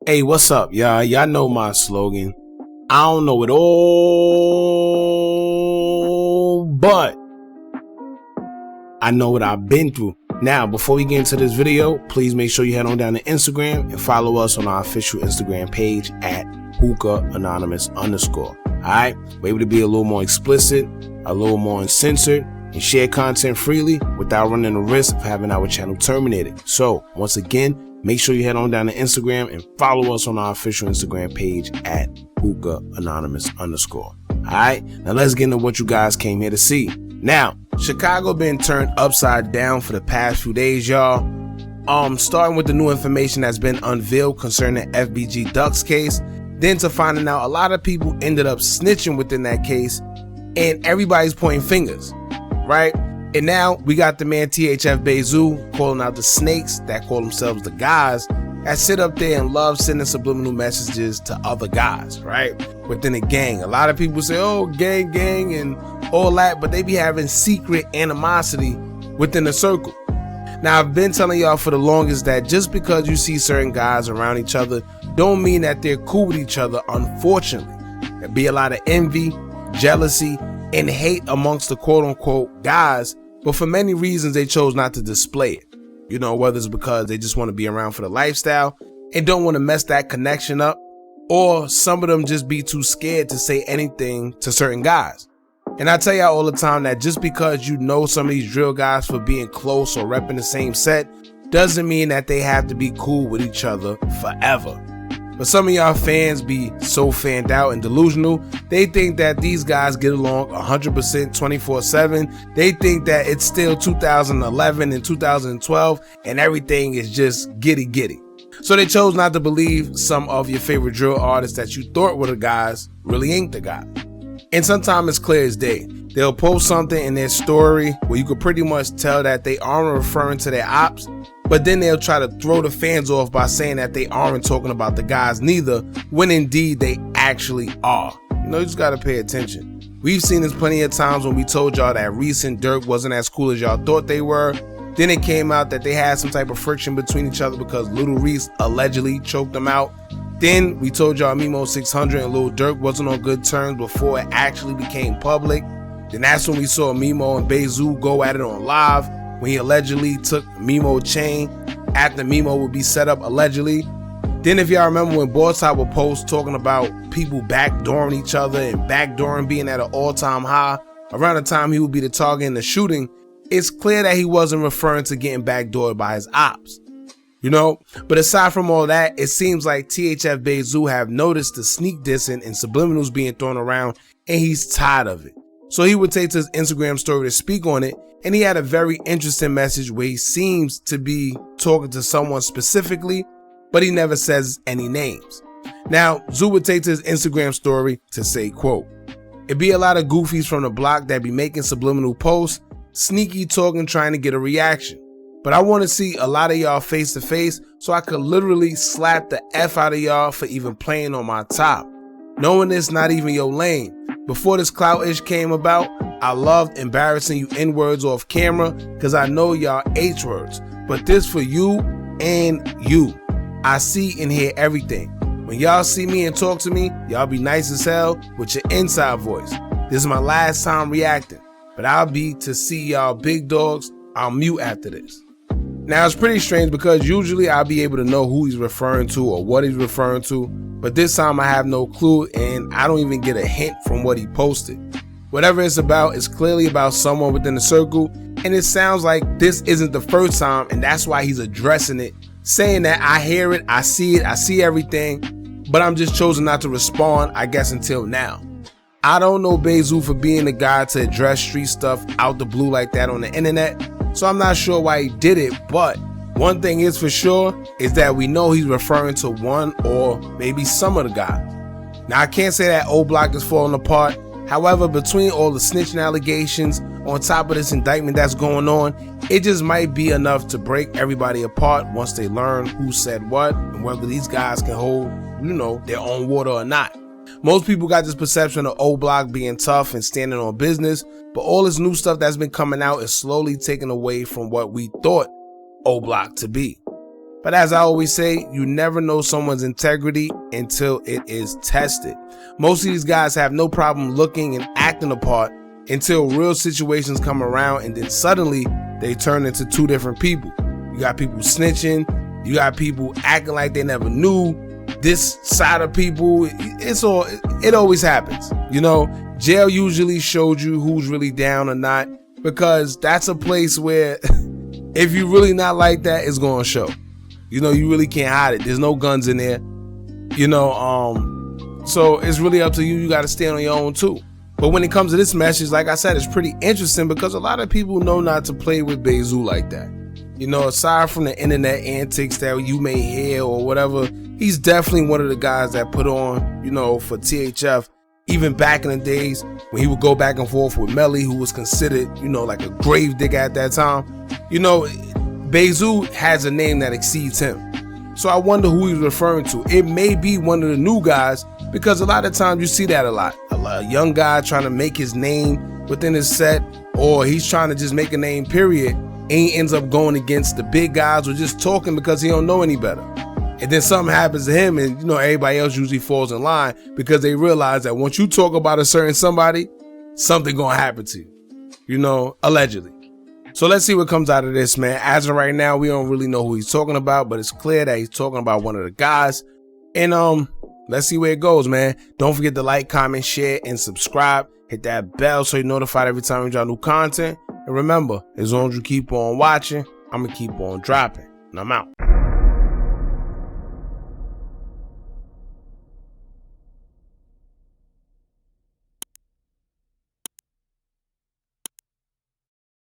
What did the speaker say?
Hey, what's up, y'all? Y'all know my slogan. I don't know it all, but I know what I've been through. Now, before we get into this video, please make sure you head on down to Instagram and follow us on our official Instagram page at Hookah Anonymous _. Alright? We're able to be a little more explicit, a little more uncensored, and share content freely without running the risk of having our channel terminated. So, once again, make sure you head on down to Instagram and follow us on our official Instagram page at Hookah Anonymous _. Alright, now let's get into what you guys came here to see. Now, Chicago been turned upside down for the past few days, y'all. Starting with the new information that's been unveiled concerning the FBG Ducks case, then to finding out a lot of people ended up snitching within that case, and everybody's pointing fingers, right? And now we got the man THF Bayzoo calling out the snakes that call themselves the guys that sit up there and love sending subliminal messages to other guys, right? Within a gang. A lot of people say, oh, gang, and all that, but they be having secret animosity within the circle. Now, I've been telling y'all for the longest that just because you see certain guys around each other don't mean that they're cool with each other, unfortunately. There be a lot of envy, jealousy, and hate amongst the quote-unquote guys, but for many reasons they chose not to display it. You know, whether it's because they just want to be around for the lifestyle and don't want to mess that connection up, or some of them just be too scared to say anything to certain guys. And I tell y'all all the time that just because you know some of these drill guys for being close or repping the same set doesn't mean that they have to be cool with each other forever. But some of y'all fans be so fanned out and delusional, they think that these guys get along 100% 24/7. They think that it's still 2011 and 2012 and everything is just giddy. So they chose not to believe some of your favorite drill artists that you thought were the guys really ain't the guys. And sometimes it's clear as day. They'll post something in their story where you could pretty much tell that they aren't referring to their ops, but then they'll try to throw the fans off by saying that they aren't talking about the guys neither, when indeed they actually are. You know, you just gotta pay attention. We've seen this plenty of times when we told y'all that Reese and Dirk wasn't as cool as y'all thought they were. Then it came out that they had some type of friction between each other because Little Reese allegedly choked them out. Then we told y'all Mimo 600 and Lil Durk wasn't on good terms before it actually became public. Then that's when we saw Mimo and Bayzoo go at it on live when he allegedly took Mimo chain after Mimo would be set up allegedly. Then if y'all remember when Boytop would post talking about people backdooring each other and backdooring being at an all-time high around the time he would be the target in the shooting, it's clear that he wasn't referring to getting backdoored by his ops. You know, but aside from all that, it seems like THF Bayzoo have noticed the sneak dissing and subliminals being thrown around and he's tired of it. So he would take to his Instagram story to speak on it, and he had a very interesting message where he seems to be talking to someone specifically, but he never says any names. Now, Zoo would take to his Instagram story to say, quote, "It be a lot of goofies from the block that be making subliminal posts, sneaky talking, trying to get a reaction. But I want to see a lot of y'all face to face so I could literally slap the F out of y'all for even playing on my top. Knowing it's not even your lane. Before this clout ish came about, I loved embarrassing you N-words off camera because I know y'all H-words. But this for you and you. I see and hear everything. When y'all see me and talk to me, y'all be nice as hell with your inside voice. This is my last time reacting. But I'll be to see y'all big dogs. I'll mute after this." Now it's pretty strange because usually I'll be able to know who he's referring to or what he's referring to, but this time I have no clue and I don't even get a hint from what he posted. Whatever it's about, it's clearly about someone within the circle, and it sounds like this isn't the first time, and that's why he's addressing it, saying that I hear it, I see everything, but I'm just choosing not to respond, I guess, until now. I don't know Bayzoo for being the guy to address street stuff out the blue like that on the internet, so I'm not sure why he did it, but one thing is for sure is that we know he's referring to one or maybe some of the guys. Now I can't say that O Block is falling apart. However, between all the snitching allegations on top of this indictment that's going on, it just might be enough to break everybody apart once they learn who said what and whether these guys can hold, you know, their own water or not. Most people got this perception of O Block being tough and standing on business, but all this new stuff that's been coming out is slowly taken away from what we thought O Block to be. But as I always say, you never know someone's integrity until it is tested. Most of these guys have no problem looking and acting the part until real situations come around, and then suddenly they turn into two different people. You got people snitching, you got people acting like they never knew this side of people. It always happens. You know, jail usually showed you who's really down or not, because that's a place where if you really not like that, it's gonna show. You know, you really can't hide it. There's no guns in there. You know, so it's really up to you. You got to stand on your own too. But when it comes to this message, like I said, it's pretty interesting because a lot of people know not to play with Bayzoo like that. You know, aside from the internet antics that you may hear or whatever, he's definitely one of the guys that put on, you know, for THF, even back in the days when he would go back and forth with Melly, who was considered, you know, like a grave digger at that time. You know, Bayzoo has a name that exceeds him. So I wonder who he's referring to. It may be one of the new guys, because a lot of times you see that a lot. A young guy trying to make his name within his set, or he's trying to just make a name, period, and he ends up going against the big guys or just talking because he don't know any better. And then something happens to him, and you know, everybody else usually falls in line because they realize that once you talk about a certain somebody, something gonna happen to you. You know, allegedly. So let's see what comes out of this, man. As of right now, we don't really know who he's talking about, but it's clear that he's talking about one of the guys. And let's see where it goes, man. Don't forget to like, comment, share, and subscribe. Hit that bell so you're notified every time we drop new content. And remember, as long as you keep on watching, I'm gonna keep on dropping. And I'm out.